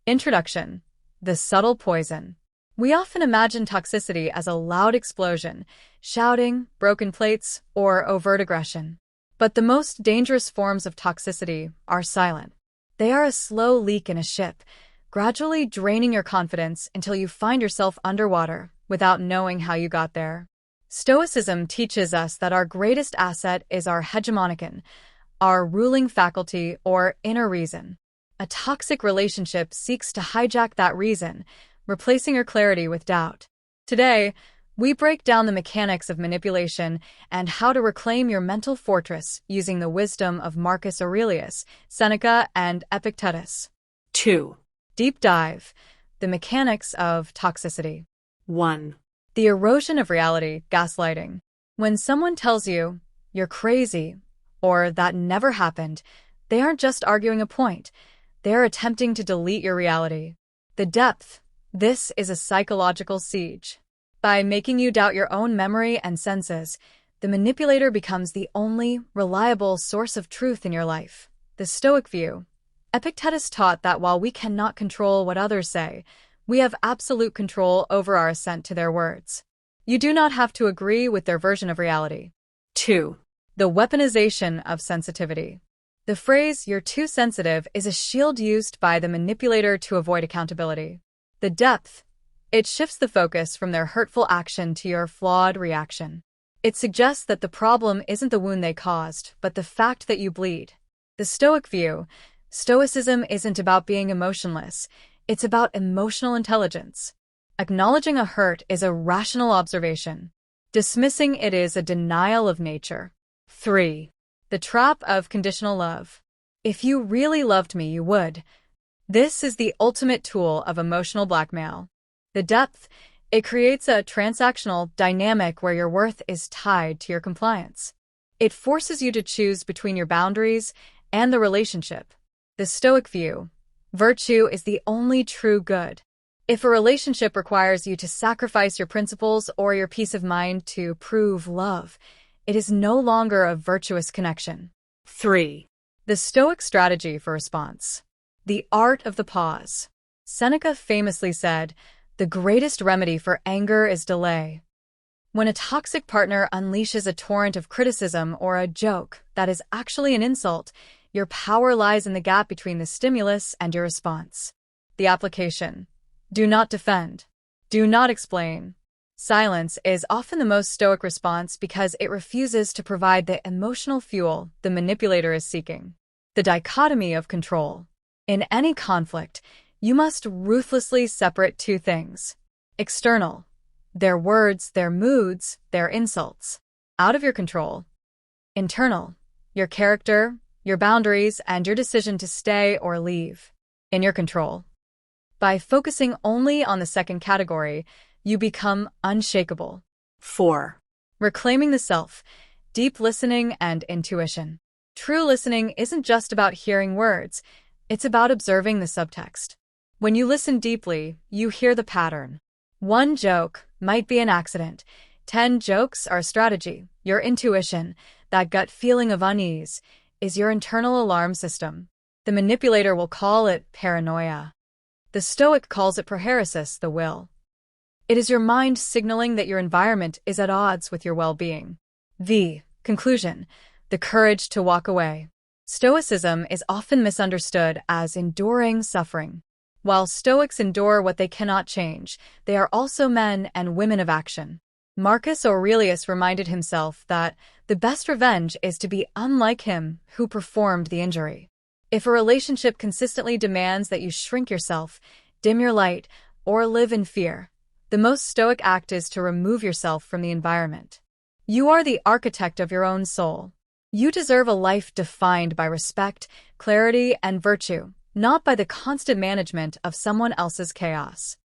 Introduction: the subtle poison. We often imagine toxicity as a loud explosion, shouting, broken plates, or overt aggression. But the most dangerous forms of toxicity are silent. They are a slow leak in a ship, gradually draining your confidence until you find yourself underwater without knowing how you got there. Stoicism teaches us that our greatest asset is our hegemonikon, our ruling faculty or inner reason. A toxic relationship seeks to hijack that reason, replacing your clarity with doubt. Today, we break down the mechanics of manipulation and how to reclaim your mental fortress using the wisdom of Marcus Aurelius, Seneca, and Epictetus. 2. Deep dive: the mechanics of toxicity. 1. The erosion of reality, gaslighting. When someone tells you, "You're crazy," or "That never happened," they aren't just arguing a point. They're attempting to delete your reality. The depth: this is a psychological siege. By making you doubt your own memory and senses, the manipulator becomes the only reliable source of truth in your life. The Stoic view. Epictetus taught that while we cannot control what others say, we have absolute control over our assent to their words. You do not have to agree with their version of reality. 2. The weaponization of sensitivity. The phrase, "you're too sensitive," is a shield used by the manipulator to avoid accountability. The depth: it shifts the focus from their hurtful action to your flawed reaction. It suggests that the problem isn't the wound they caused, but the fact that you bleed. The Stoic view. Stoicism isn't about being emotionless. It's about emotional intelligence. Acknowledging a hurt is a rational observation. Dismissing it is a denial of nature. 3. The trap of conditional love. If you really loved me, you would. This is the ultimate tool of emotional blackmail. The depth: it creates a transactional dynamic where your worth is tied to your compliance. It forces you to choose between your boundaries and the relationship. The Stoic view. Virtue is the only true good. If a relationship requires you to sacrifice your principles or your peace of mind to prove love, it is no longer a virtuous connection. 3. The Stoic strategy for response. The art of the pause. Seneca famously said, "The greatest remedy for anger is delay." When a toxic partner unleashes a torrent of criticism or a joke that is actually an insult, your power lies in the gap between the stimulus and your response. The application: do not defend. Do not explain. Silence is often the most stoic response because it refuses to provide the emotional fuel the manipulator is seeking. The dichotomy of control. In any conflict, you must ruthlessly separate two things. External: their words, their moods, their insults. Out of your control. Internal: your character, your boundaries, and your decision to stay or leave. In your control. By focusing only on the second category, you become unshakable. 4. Reclaiming the self. Deep listening and intuition. True listening isn't just about hearing words, it's about observing the subtext. When you listen deeply, you hear the pattern. One joke might be an accident. 10 jokes are a strategy. Your intuition, that gut feeling of unease, is your internal alarm system. The manipulator will call it paranoia. The Stoic calls it prohairesis, the will. It is your mind signaling that your environment is at odds with your well-being. The conclusion: the courage to walk away. Stoicism is often misunderstood as enduring suffering. While Stoics endure what they cannot change, they are also men and women of action. Marcus Aurelius reminded himself that the best revenge is to be unlike him who performed the injury. If a relationship consistently demands that you shrink yourself, dim your light, or live in fear, the most Stoic act is to remove yourself from the environment. You are the architect of your own soul. You deserve a life defined by respect, clarity, and virtue, not by the constant management of someone else's chaos.